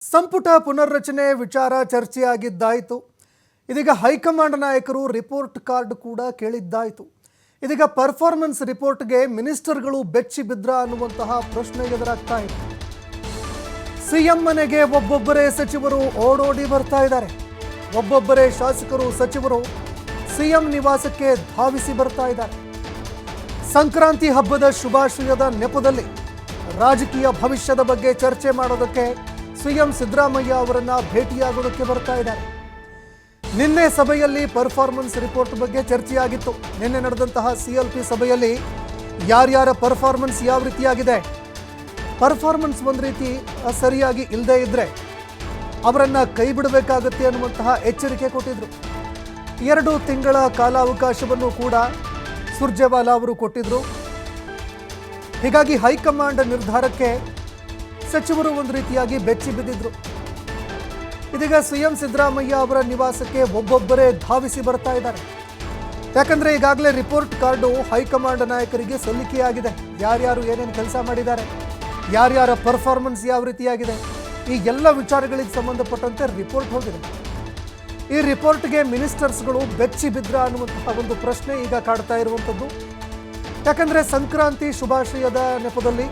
ಸಂಪುಟ ಪುನರ್ರಚನೆ ವಿಚಾರ ಚರ್ಚೆಯಾಗಿದ್ದಾಯಿತು. ಇದೀಗ ಹೈಕಮಾಂಡ್ ನಾಯಕರು ರಿಪೋರ್ಟ್ ಕಾರ್ಡ್ ಕೂಡ ಕೇಳಿದ್ದಾಯಿತು. ಇದೀಗ ಪರ್ಫಾರ್ಮೆನ್ಸ್ ರಿಪೋರ್ಟ್ಗೆ ಮಿನಿಸ್ಟರ್ಗಳು ಬೆಚ್ಚಿ ಬಿದ್ರ ಅನ್ನುವಂತಹ ಪ್ರಶ್ನೆ ಎದುರಾಗ್ತಾ ಇದೆ. ಸಿಎಂ ಮನೆಗೆ ಒಬ್ಬೊಬ್ಬರೇ ಸಚಿವರು ಓಡೋಡಿ ಬರ್ತಾ ಇದ್ದಾರೆ. ಒಬ್ಬೊಬ್ಬರೇ ಶಾಸಕರು ಸಚಿವರು ಸಿಎಂ ನಿವಾಸಕ್ಕೆ ಧಾವಿಸಿ ಬರ್ತಾ ಇದ್ದಾರೆ. ಸಂಕ್ರಾಂತಿ ಹಬ್ಬದ ಶುಭಾಶಯದ ನೆಪದಲ್ಲಿ ರಾಜಕೀಯ ಭವಿಷ್ಯದ ಬಗ್ಗೆ ಚರ್ಚೆ ಮಾಡೋದಕ್ಕೆ ಸಿಎಂ ಸಿದ್ದರಾಮಯ್ಯ ಅವರನ್ನ ಭೇಟಿಯಾಗೋದಕ್ಕೆ ಬರ್ತಾ ಇದ್ದಾರೆ. ನಿನ್ನೆ ಸಭೆಯಲ್ಲಿ ಪರ್ಫಾರ್ಮೆನ್ಸ್ ರಿಪೋರ್ಟ್ ಬಗ್ಗೆ ಚರ್ಚೆಯಾಗಿತ್ತು. ನಿನ್ನೆ ನಡೆದಂತಹ ಸಿಎಲ್ಪಿ ಸಭೆಯಲ್ಲಿ ಯಾರ್ಯಾರ ಪರ್ಫಾರ್ಮೆನ್ಸ್ ಯಾವ ರೀತಿಯಾಗಿದೆ, ಪರ್ಫಾರ್ಮೆನ್ಸ್ ಒಂದು ರೀತಿ ಸರಿಯಾಗಿ ಇಲ್ಲದೇ ಇದ್ರೆ ಅವರನ್ನ ಕೈ ಬಿಡಬೇಕಾಗತ್ತೆ ಅನ್ನುವಂತಹ ಎಚ್ಚರಿಕೆ ಕೊಟ್ಟಿದ್ರು. 2 ತಿಂಗಳ ಕಾಲಾವಕಾಶವನ್ನು ಕೂಡ ಸುರ್ಜೇವಾಲಾ ಅವರು ಕೊಟ್ಟಿದ್ರು. ಹೀಗಾಗಿ ಹೈಕಮಾಂಡ್ ನಿರ್ಧಾರಕ್ಕೆ ಸಚಿವರು ಒಂದು ರೀತಿಯಾಗಿ ಬೆಚ್ಚಿ ಬಿದ್ದಿದ್ರು. ಇದೀಗ ಸಿಎಂ ಸಿದ್ದರಾಮಯ್ಯ ಅವರ ನಿವಾಸಕ್ಕೆ ಒಬ್ಬೊಬ್ಬರೇ ಧಾವಿಸಿ ಬರ್ತಾ ಇದ್ದಾರೆ. ಯಾಕಂದ್ರೆ ಈಗಾಗಲೇ ರಿಪೋರ್ಟ್ ಕಾರ್ಡು ಹೈಕಮಾಂಡ್ ನಾಯಕರಿಗೆ ಸಲ್ಲಿಕೆಯಾಗಿದೆ. ಯಾರ್ಯಾರು ಏನೇನು ಕೆಲಸ ಮಾಡಿದ್ದಾರೆ, ಯಾರ್ಯಾರ ಪರ್ಫಾರ್ಮೆನ್ಸ್ ಯಾವ ರೀತಿಯಾಗಿದೆ, ಈ ಎಲ್ಲ ವಿಚಾರಗಳಿಗೆ ಸಂಬಂಧಪಟ್ಟಂತೆ ರಿಪೋರ್ಟ್ ಹೋಗಿದೆ. ಈ ರಿಪೋರ್ಟ್ಗೆ ಮಿನಿಸ್ಟರ್ಸ್ಗಳು ಬೆಚ್ಚಿ ಬಿದ್ರ ಅನ್ನುವಂತಹ ಒಂದು ಪ್ರಶ್ನೆ ಈಗ ಕಾಡ್ತಾ ಇರುವಂಥದ್ದು. ಯಾಕಂದ್ರೆ ಸಂಕ್ರಾಂತಿ ಶುಭಾಶಯದ ನೆಪದಲ್ಲಿ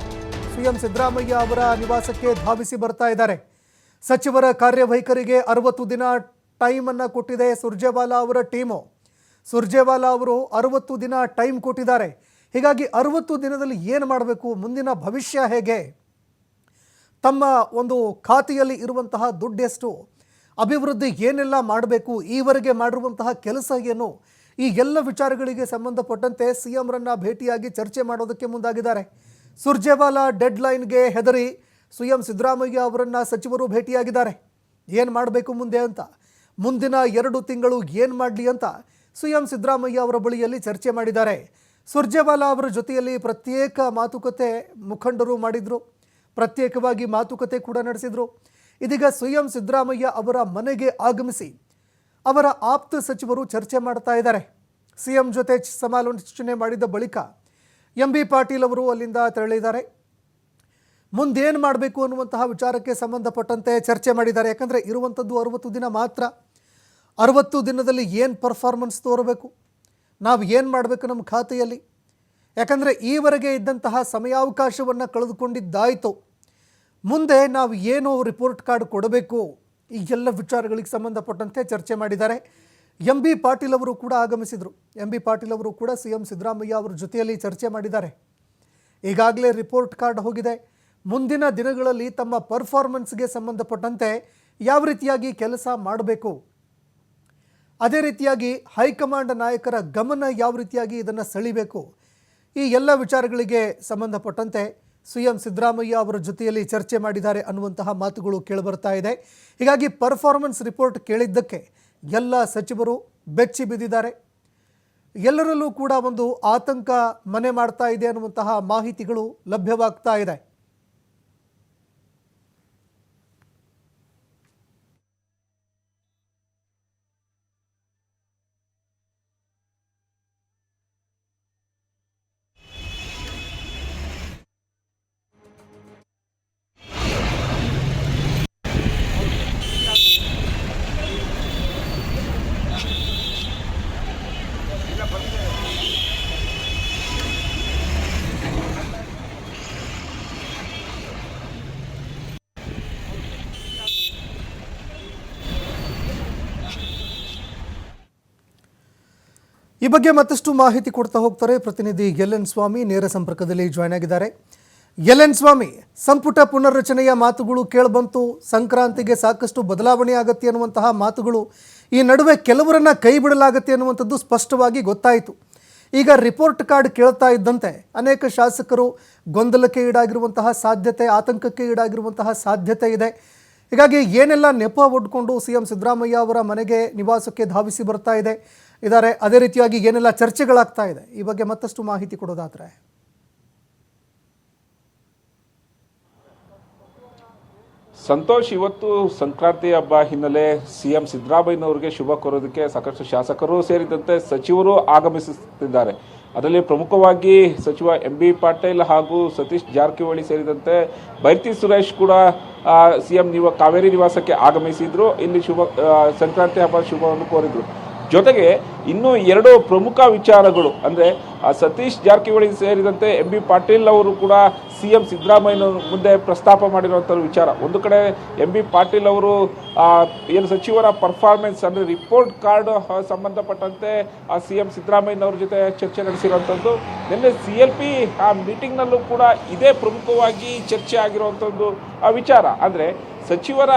ಸಿಎಂ ಸಿದ್ದರಾಮಯ್ಯ ಅವರ ನಿವಾಸಕ್ಕೆ ಧಾವಿಸಿ ಬರ್ತಾ ಇದ್ದಾರೆ. ಸಚಿವರ ಕಾರ್ಯವೈಖರಿಗೆ 60 ದಿನ ಟೈಮ್ ಅನ್ನು ಕೊಟ್ಟಿದೆ ಸುರ್ಜೇವಾಲಾ ಅವರ ಟೀಮು. ಸುರ್ಜೇವಾಲಾ ಅವರು 60 ದಿನ ಟೈಮ್ ಕೊಟ್ಟಿದ್ದಾರೆ. ಹೀಗಾಗಿ 60 ದಿನದಲ್ಲಿ ಏನು ಮಾಡಬೇಕು, ಮುಂದಿನ ಭವಿಷ್ಯ ಹೇಗೆ, ತಮ್ಮ ಒಂದು ಖಾತೆಯಲ್ಲಿ ಇರುವಂತಹ ದುಡ್ಡೆಷ್ಟು, ಅಭಿವೃದ್ಧಿ ಏನೆಲ್ಲ ಮಾಡಬೇಕು, ಈವರೆಗೆ ಮಾಡಿರುವಂತಹ ಕೆಲಸ ಏನು, ಈ ಎಲ್ಲ ವಿಚಾರಗಳಿಗೆ ಸಂಬಂಧಪಟ್ಟಂತೆ ಸಿಎಂರನ್ನ ಭೇಟಿಯಾಗಿ ಚರ್ಚೆ ಮಾಡೋದಕ್ಕೆ ಮುಂದಾಗಿದ್ದಾರೆ. ಸುರ್ಜೇವಾಲಾ ಡೆಡ್ಲೈನ್ಗೆ ಹೆದರಿ ಸಿಎಂ ಸಿದ್ದರಾಮಯ್ಯ ಅವರನ್ನು ಸಚಿವರು ಭೇಟಿಯಾಗಿದ್ದಾರೆ. ಏನು ಮಾಡಬೇಕು ಮುಂದೆ ಅಂತ, ಮುಂದಿನ 2 ತಿಂಗಳು ಏನು ಮಾಡಲಿ ಅಂತ ಸಿಎಂ ಸಿದ್ದರಾಮಯ್ಯ ಅವರ ಬಳಿಯಲ್ಲಿ ಚರ್ಚೆ ಮಾಡಿದ್ದಾರೆ. ಸುರ್ಜೇವಾಲಾ ಅವರ ಜೊತೆಯಲ್ಲಿ ಪ್ರತ್ಯೇಕ ಮಾತುಕತೆ ಮುಖಂಡರು ಮಾಡಿದರು, ಪ್ರತ್ಯೇಕವಾಗಿ ಮಾತುಕತೆ ಕೂಡ ನಡೆಸಿದರು. ಇದೀಗ ಸಿಎಂ ಸಿದ್ದರಾಮಯ್ಯ ಅವರ ಮನೆಗೆ ಆಗಮಿಸಿ ಅವರ ಆಪ್ತ ಸಚಿವರು ಚರ್ಚೆ ಮಾಡ್ತಾ ಇದ್ದಾರೆ. ಸಿಎಂ ಜೊತೆ ಸಮಾಲೋಚನೆ ಮಾಡಿದ ಬಳಿಕ ಎಂ.ಬಿ. ಪಾಟೀಲ್ ಅವರು ಅಲ್ಲಿಂದ ತೆರಳಿದ್ದಾರೆ. ಮುಂದೇನು ಮಾಡಬೇಕು ಅನ್ನುವಂತಹ ವಿಚಾರಕ್ಕೆ ಸಂಬಂಧಪಟ್ಟಂತೆ ಚರ್ಚೆ ಮಾಡಿದ್ದಾರೆ. ಯಾಕಂದರೆ ಇರುವಂಥದ್ದು 60 ದಿನ ಮಾತ್ರ. 60 ದಿನದಲ್ಲಿ ಏನು ಪರ್ಫಾರ್ಮೆನ್ಸ್ ತೋರಬೇಕು, ನಾವು ಏನು ಮಾಡಬೇಕು ನಮ್ಮ ಖಾತೆಯಲ್ಲಿ. ಯಾಕಂದರೆ ಈವರೆಗೆ ಇದ್ದಂತಹ ಸಮಯಾವಕಾಶವನ್ನು ಕಳೆದುಕೊಂಡಿದ್ದಾಯಿತು. ಮುಂದೆ ನಾವು ಏನು ರಿಪೋರ್ಟ್ ಕಾರ್ಡ್ ಕೊಡಬೇಕು, ಈ ಎಲ್ಲ ವಿಚಾರಗಳಿಗೆ ಸಂಬಂಧಪಟ್ಟಂತೆ ಚರ್ಚೆ ಮಾಡಿದ್ದಾರೆ. ಎಂ.ಬಿ. ಪಾಟೀಲ್ ಅವರು ಕೂಡ ಆಗಮಿಸಿದರು. ಎಂ.ಬಿ. ಪಾಟೀಲ್ ಅವರು ಕೂಡ ಸಿಎಂ ಸಿದ್ದರಾಮಯ್ಯ ಅವರ ಜೊತೆಯಲ್ಲಿ ಚರ್ಚೆ ಮಾಡಿದ್ದಾರೆ. ಈಗಾಗಲೇ ರಿಪೋರ್ಟ್ ಕಾರ್ಡ್ ಹೋಗಿದೆ. ಮುಂದಿನ ದಿನಗಳಲ್ಲಿ ತಮ್ಮ ಪರ್ಫಾರ್ಮೆನ್ಸ್ಗೆ ಸಂಬಂಧಪಟ್ಟಂತೆ ಯಾವ ರೀತಿಯಾಗಿ ಕೆಲಸ ಮಾಡಬೇಕು, ಅದೇ ರೀತಿಯಾಗಿ ಹೈಕಮಾಂಡ್ ನಾಯಕರ ಗಮನ ಯಾವ ರೀತಿಯಾಗಿ ಇದನ್ನು ಸೆಳಿಬೇಕು, ಈ ಎಲ್ಲ ವಿಚಾರಗಳಿಗೆ ಸಂಬಂಧಪಟ್ಟಂತೆ ಸಿಎಂ ಸಿದ್ದರಾಮಯ್ಯ ಅವರ ಜೊತೆಯಲ್ಲಿ ಚರ್ಚೆ ಮಾಡಿದ್ದಾರೆ ಅನ್ನುವಂತಹ ಮಾತುಗಳು ಕೇಳಿಬರ್ತಾ ಇದೆ. ಹೀಗಾಗಿ ಪರ್ಫಾರ್ಮೆನ್ಸ್ ರಿಪೋರ್ಟ್ ಕೇಳಿದ್ದಕ್ಕೆ ಎಲ್ಲ ಸಚಿವರು ಬೆಚ್ಚಿ ಬಿದ್ದಿದ್ದಾರೆ. ಎಲ್ಲರಲ್ಲೂ ಕೂಡ ಒಂದು ಆತಂಕ ಮನೆ ಮಾಡ್ತಾ ಇದೆ ಅನ್ನುವಂತಹ ಮಾಹಿತಿಗಳು ಲಭ್ಯವಾಗ್ತಾ ಇದೆ. ಈ ಬಗ್ಗೆ ಮತ್ತಷ್ಟು ಮಾಹಿತಿ ಕೊಡ್ತಾ ಹೋಗ್ತಾರೆ ಪ್ರತಿನಿಧಿ ಎಲ್.ಎನ್. ಸ್ವಾಮಿ ನೇರ ಸಂಪರ್ಕದಲ್ಲಿ ಜಾಯ್ನ್ ಆಗಿದ್ದಾರೆ. ಎಲ್.ಎನ್. ಸ್ವಾಮಿ, ಸಂಪುಟ ಪುನರ್ರಚನೆಯ ಮಾತುಗಳು ಕೇಳಿಬಂತು. ಸಂಕ್ರಾಂತಿಗೆ ಸಾಕಷ್ಟು ಬದಲಾವಣೆ ಆಗತ್ತೆ ಅನ್ನುವಂತಹ ಮಾತುಗಳು, ಈ ನಡುವೆ ಕೆಲವರನ್ನ ಕೈ ಬಿಡಲಾಗತ್ತೆ ಅನ್ನುವಂಥದ್ದು ಸ್ಪಷ್ಟವಾಗಿ ಗೊತ್ತಾಯಿತು. ಈಗ ರಿಪೋರ್ಟ್ ಕಾರ್ಡ್ ಕೇಳ್ತಾ ಇದ್ದಂತೆ ಅನೇಕ ಶಾಸಕರು ಗೊಂದಲಕ್ಕೆ ಈಡಾಗಿರುವಂತಹ ಸಾಧ್ಯತೆ, ಆತಂಕಕ್ಕೆ ಈಡಾಗಿರುವಂತಹ ಸಾಧ್ಯತೆ ಇದೆ. ಹೀಗಾಗಿ ಏನೆಲ್ಲ ನೆಪ ಒಡ್ಕೊಂಡು ಸಿಎಂ ಸಿದ್ದರಾಮಯ್ಯ ಅವರ ಮನೆಗೆ ನಿವಾಸಕ್ಕೆ ಧಾವಿಸಿ ಬರ್ತಾ ಇದ್ದಾರೆ, ಅದೇ ರೀತಿಯಾಗಿ ಏನೆಲ್ಲ ಚರ್ಚೆಗಳಾಗ್ತಾ ಇದೆ, ಈ ಬಗ್ಗೆ ಮತ್ತಷ್ಟು ಮಾಹಿತಿ ಕೊಡೋದಾದ್ರೆ. ಸಂತೋಷ್, ಇವತ್ತು ಸಂಕ್ರಾಂತಿ ಹಬ್ಬ ಹಿನ್ನೆಲೆ ಸಿಎಂ ಸಿದ್ದರಾಮಯ್ಯನವರಿಗೆ ಶುಭ ಕೋರೋದಕ್ಕೆ ಸಾಕಷ್ಟು ಶಾಸಕರು ಸೇರಿದಂತೆ ಸಚಿವರು ಆಗಮಿಸುತ್ತಿದ್ದಾರೆ. ಅದರಲ್ಲಿ ಪ್ರಮುಖವಾಗಿ ಸಚಿವ MB ಪಾಟೀಲ್ ಹಾಗೂ ಸತೀಶ್ ಜಾರಕಿಹೊಳಿ ಸೇರಿದಂತೆ ಬೈರತಿ ಸುರೇಶ್ ಕೂಡ CM ಕಾವೇರಿ ನಿವಾಸಕ್ಕೆ ಆಗಮಿಸಿದ್ರು. ಇಲ್ಲಿ ಸಂಕ್ರಾಂತಿ ಹಬ್ಬ ಶುಭವನ್ನು ಕೋರಿದ್ರು. ಜೊತೆಗೆ ಇನ್ನೂ 2 ಪ್ರಮುಖ ವಿಚಾರಗಳು ಅಂದರೆ ಸತೀಶ್ ಜಾರಕಿಹೊಳಿ ಸೇರಿದಂತೆ MB ಪಾಟೀಲ್ ಅವರು ಕೂಡ CM ಸಿದ್ದರಾಮಯ್ಯ ಮುಂದೆ ಪ್ರಸ್ತಾಪ ಮಾಡಿರುವಂಥ ವಿಚಾರ. ಒಂದು ಕಡೆ MB ಪಾಟೀಲ್ ಅವರು ಏನು ಸಚಿವರ ಪರ್ಫಾರ್ಮೆನ್ಸ್ ಅಂದರೆ ರಿಪೋರ್ಟ್ ಕಾರ್ಡ್ ಸಂಬಂಧಪಟ್ಟಂತೆ CM ಸಿದ್ದರಾಮಯ್ಯನವ್ರ ಜೊತೆ ಚರ್ಚೆ ನಡೆಸಿರುವಂಥದ್ದು. ನಿನ್ನೆ CLP ಮೀಟಿಂಗ್ನಲ್ಲೂ ಕೂಡ ಇದೇ ಪ್ರಮುಖವಾಗಿ ಚರ್ಚೆ ಆಗಿರುವಂಥದ್ದು ವಿಚಾರ. ಅಂದರೆ ಸಚಿವರ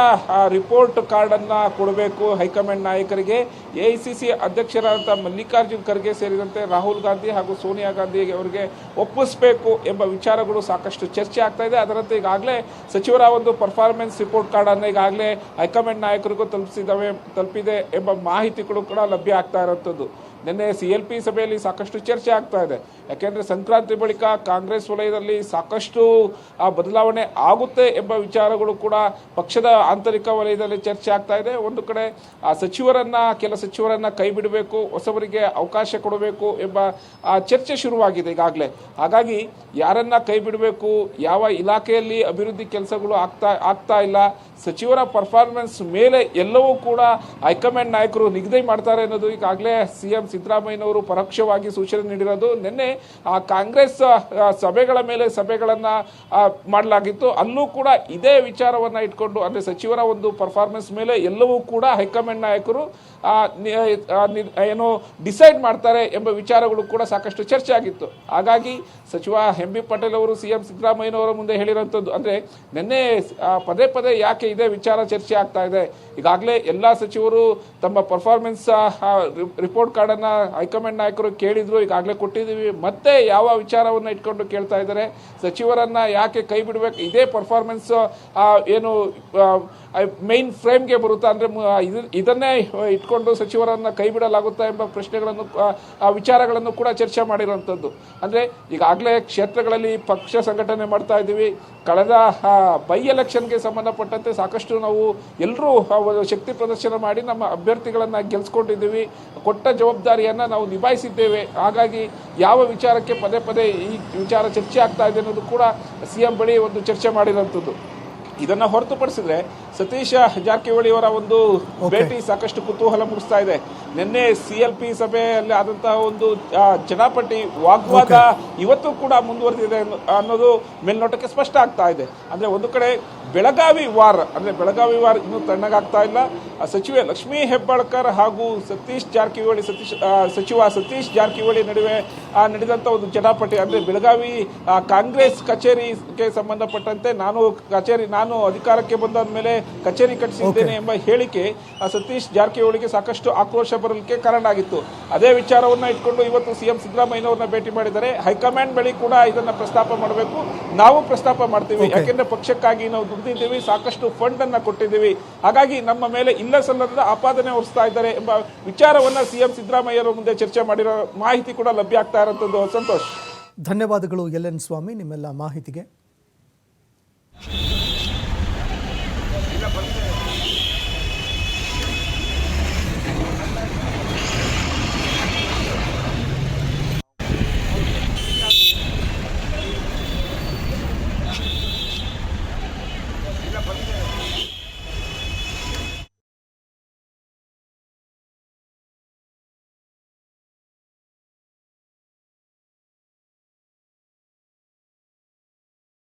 ರಿಪೋರ್ಟ್ ಕಾರ್ಡನ್ನು ಕೊಡಬೇಕು ಹೈಕಮಾಂಡ್ ನಾಯಕರಿಗೆ. AICC ಅಧ್ಯಕ್ಷರಾದಂಥ ಮಲ್ಲಿಕಾರ್ಜುನ್ ಖರ್ಗೆ ಸೇರಿದಂತೆ ರಾಹುಲ್ ಗಾಂಧಿ ಹಾಗೂ ಸೋನಿಯಾ ಗಾಂಧಿ ಅವರಿಗೆ ಒಪ್ಪಿಸಬೇಕು ಎಂಬ ವಿಚಾರಗಳು ಸಾಕಷ್ಟು ಚರ್ಚೆ ಆಗ್ತಾ ಇದೆ. ಅದರಂತೆ ಈಗಾಗಲೇ ಸಚಿವರ ಒಂದು ಪರ್ಫಾರ್ಮೆನ್ಸ್ ರಿಪೋರ್ಟ್ ಕಾರ್ಡನ್ನು ಈಗಾಗಲೇ ಹೈಕಮಾಂಡ್ ನಾಯಕರಿಗೂ ತಲುಪಿದೆ ಎಂಬ ಮಾಹಿತಿಗಳು ಕೂಡ ಲಭ್ಯ ಆಗ್ತಾ ಇರುವಂಥದ್ದು. ನಿನ್ನೆ CLP ಸಭೆಯಲ್ಲಿ ಸಾಕಷ್ಟು ಚರ್ಚೆ ಆಗ್ತಾ ಇದೆ. ಯಾಕೆಂದರೆ ಸಂಕ್ರಾಂತಿ ಬಳಿಕ ಕಾಂಗ್ರೆಸ್ ವಲಯದಲ್ಲಿ ಸಾಕಷ್ಟು ಬದಲಾವಣೆ ಆಗುತ್ತೆ ಎಂಬ ವಿಚಾರಗಳು ಕೂಡ ಪಕ್ಷದ ಆಂತರಿಕ ವಲಯದಲ್ಲಿ ಚರ್ಚೆ ಆಗ್ತಾ ಇದೆ. ಒಂದು ಕಡೆ ಕೆಲ ಸಚಿವರನ್ನ ಕೈ ಬಿಡಬೇಕು, ಹೊಸಬರಿಗೆ ಅವಕಾಶ ಕೊಡಬೇಕು ಎಂಬ ಚರ್ಚೆ ಶುರುವಾಗಿದೆ ಈಗಾಗಲೇ. ಹಾಗಾಗಿ ಯಾರನ್ನ ಕೈ ಬಿಡಬೇಕು, ಯಾವ ಇಲಾಖೆಯಲ್ಲಿ ಅಭಿವೃದ್ಧಿ ಕೆಲಸಗಳು ಆಗ್ತಾ ಇಲ್ಲ, ಸಚಿವರ ಪರ್ಫಾರ್ಮೆನ್ಸ್ ಮೇಲೆ ಎಲ್ಲವೂ ಕೂಡ ಹೈಕಮಾಂಡ್ ನಾಯಕರು ನಿಗದಿ ಮಾಡ್ತಾರೆ ಅನ್ನೋದು ಈಗಾಗಲೇ CM ಸಿದ್ದರಾಮಯ್ಯನವರು ಪರೋಕ್ಷವಾಗಿ ಸೂಚನೆ ನೀಡಿರೋದು. ನಿನ್ನೆ ಕಾಂಗ್ರೆಸ್ ಸಭೆಗಳ ಮೇಲೆ ಸಭೆಗಳನ್ನು ಮಾಡಲಾಗಿತ್ತು. ಅಲ್ಲೂ ಕೂಡ ಇದೇ ವಿಚಾರವನ್ನು ಇಟ್ಕೊಂಡು ಅಂದರೆ ಸಚಿವರ ಒಂದು ಪರ್ಫಾರ್ಮೆನ್ಸ್ ಮೇಲೆ ಎಲ್ಲವೂ ಕೂಡ ಹೈಕಮಾಂಡ್ ನಾಯಕರು ಏನು ಡಿಸೈಡ್ ಮಾಡ್ತಾರೆ ಎಂಬ ವಿಚಾರಗಳು ಕೂಡ ಸಾಕಷ್ಟು ಚರ್ಚೆ ಆಗಿತ್ತು. ಹಾಗಾಗಿ ಸಚಿವ MB ಪಾಟೀಲ್ ಅವರು CM ಸಿದ್ದರಾಮಯ್ಯನವರ ಮುಂದೆ ಹೇಳಿರುವಂಥದ್ದು ಅಂದರೆ ನಿನ್ನೆ ಪದೇ ಪದೇ ಯಾಕೆ ಇದೇ ವಿಚಾರ ಚರ್ಚೆ ಆಗ್ತಾ ಇದೆ. ಈಗಾಗಲೇ ಎಲ್ಲ ಸಚಿವರು ತಮ್ಮ ಪರ್ಫಾರ್ಮೆನ್ಸ್ ರಿಪೋರ್ಟ್ ಕಾರ್ಡನ್ನು ಹೈಕಮಾಂಡ್ ನಾಯಕರು ಕೇಳಿದ್ರು, ಈಗಾಗಲೇ ಕೊಟ್ಟಿದ್ದೀವಿ. ಮತ್ತೆ ಯಾವ ವಿಚಾರವನ್ನು ಇಟ್ಕೊಂಡು ಕೇಳ್ತಾ ಇದ್ದಾರೆ, ಸಚಿವರನ್ನ ಯಾಕೆ ಕೈ ಬಿಡಬೇಕು, ಇದೇ ಪರ್ಫಾರ್ಮೆನ್ಸ್ ಏನು ಮೈನ್ ಫ್ರೇಮ್ಗೆ ಬರುತ್ತಾ ಅಂದರೆ ಇದನ್ನೇ ಇಟ್ಕೊಂಡು ಸಚಿವರನ್ನ ಕೈ ಬಿಡಲಾಗುತ್ತಾ ಎಂಬ ಪ್ರಶ್ನೆಗಳನ್ನು ವಿಚಾರಗಳನ್ನು ಕೂಡ ಚರ್ಚೆ ಮಾಡಿರುವಂಥದ್ದು. ಅಂದರೆ ಈಗಾಗಲೇ ಕ್ಷೇತ್ರಗಳಲ್ಲಿ ಪಕ್ಷ ಸಂಘಟನೆ ಮಾಡ್ತಾ ಇದ್ದೀವಿ. ಕಳೆದ ಬೈ ಎಲೆಕ್ಷನ್ಗೆ ಸಂಬಂಧಪಟ್ಟಂತೆ ಸಾಕಷ್ಟು ನಾವು ಎಲ್ಲರೂ ಶಕ್ತಿ ಪ್ರದರ್ಶನ ಮಾಡಿ ನಮ್ಮ ಅಭ್ಯರ್ಥಿಗಳನ್ನು ಗೆಲ್ಸ್ಕೊಂಡಿದ್ದೀವಿ, ಕೊಟ್ಟ ಜವಾಬ್ದಾರಿಯನ್ನು ನಾವು ನಿಭಾಯಿಸಿದ್ದೇವೆ. ಹಾಗಾಗಿ ಯಾವ ವಿಚಾರಕ್ಕೆ ಪದೇ ಪದೇ ಈ ವಿಚಾರ ಚರ್ಚೆ ಆಗ್ತಾ ಇದೆ ಅನ್ನೋದು ಕೂಡ CM ಬಳಿ ಒಂದು ಚರ್ಚೆ ಮಾಡಿರುವಂಥದ್ದು. ಇದನ್ನು ಹೊರತುಪಡಿಸಿದ್ರೆ ಸತೀಶ್ ಜಾರಕಿಹೊಳಿ ಅವರ ಒಂದು ಭೇಟಿ ಸಾಕಷ್ಟು ಕುತೂಹಲ ಮೂಡಿಸ್ತಾ ಇದೆ. ನಿನ್ನೆ CLP ಸಭೆಯಲ್ಲಿ ಆದಂತಹ ಒಂದು ಜಟಾಪಟಿ ವಾಗ್ವಾದ ಇವತ್ತು ಕೂಡ ಮುಂದುವರೆದಿದೆ ಅನ್ನೋದು ಮೇಲ್ನೋಟಕ್ಕೆ ಸ್ಪಷ್ಟ ಆಗ್ತಾ ಇದೆ. ಅಂದ್ರೆ ಒಂದು ಕಡೆ ಬೆಳಗಾವಿ ವಾರ್ ಇನ್ನೂ ತಣ್ಣಗಾಗ್ತಾ ಇಲ್ಲ. ಸಚಿವೆ ಲಕ್ಷ್ಮೀ ಹೆಬ್ಬಾಳ್ಕರ್ ಹಾಗೂ ಸಚಿವ ಸತೀಶ್ ಜಾರಕಿಹೊಳಿ ನಡುವೆ ನಡೆದಂತ ಒಂದು ಜಟಾಪಟಿ ಅಂದ್ರೆ ಬೆಳಗಾವಿ ಕಾಂಗ್ರೆಸ್ ಕಚೇರಿಗೆ ಸಂಬಂಧಪಟ್ಟಂತೆ ನಾನು ಅಧಿಕಾರಕ್ಕೆ ಬಂದಾದ ಮೇಲೆ ಕಚೇರಿ ಕಟ್ಟಿಸಿದ್ದೇನೆ ಎಂಬ ಹೇಳಿಕೆ ಸತೀಶ್ ಜಾರಕಿಹೊಳಿಗೆ ಸಾಕಷ್ಟು ಆಕ್ರೋಶ ಬರಲಿಕ್ಕೆ ಕಾರಣ ಆಗಿತ್ತು. ಅದೇ ವಿಚಾರವನ್ನ ಇಟ್ಕೊಂಡು ಇವತ್ತು CM ಸಿದ್ದರಾಮಯ್ಯನವ್ರನ್ನ ಭೇಟಿ ಮಾಡಿದ್ದಾರೆ. ಹೈಕಮಾಂಡ್ ಬಳಿ ಕೂಡ ಇದನ್ನ ಪ್ರಸ್ತಾಪ ಮಾಡಬೇಕು, ನಾವು ಪ್ರಸ್ತಾಪ ಮಾಡ್ತೀವಿ. ಯಾಕೆಂದ್ರೆ ಪಕ್ಷಕ್ಕಾಗಿ ನಾವು ದುಡಿದಿದ್ದೀವಿ, ಸಾಕಷ್ಟು ಫಂಡ್ ಅನ್ನ ಕೊಟ್ಟಿದ್ದೀವಿ, ಹಾಗಾಗಿ ನಮ್ಮ ಮೇಲೆ ಇಲ್ಲ ಸಲ್ಲದ ಆಪಾದನೆ ಹೊರಿಸ್ತಾ ಇದ್ದಾರೆ ಎಂಬ ವಿಚಾರವನ್ನ CM ಸಿದ್ದರಾಮಯ್ಯರ ಮುಂದೆ ಚರ್ಚೆ ಮಾಡಿರೋ ಮಾಹಿತಿ ಕೂಡ ಲಭ್ಯ ಆಗ್ತಾ ಇರುವಂತದ್ದು. ಸಂತೋಷ್, ಧನ್ಯವಾದಗಳು LN ಸ್ವಾಮಿ ನಿಮ್ಮೆಲ್ಲ ಮಾಹಿತಿಗೆ.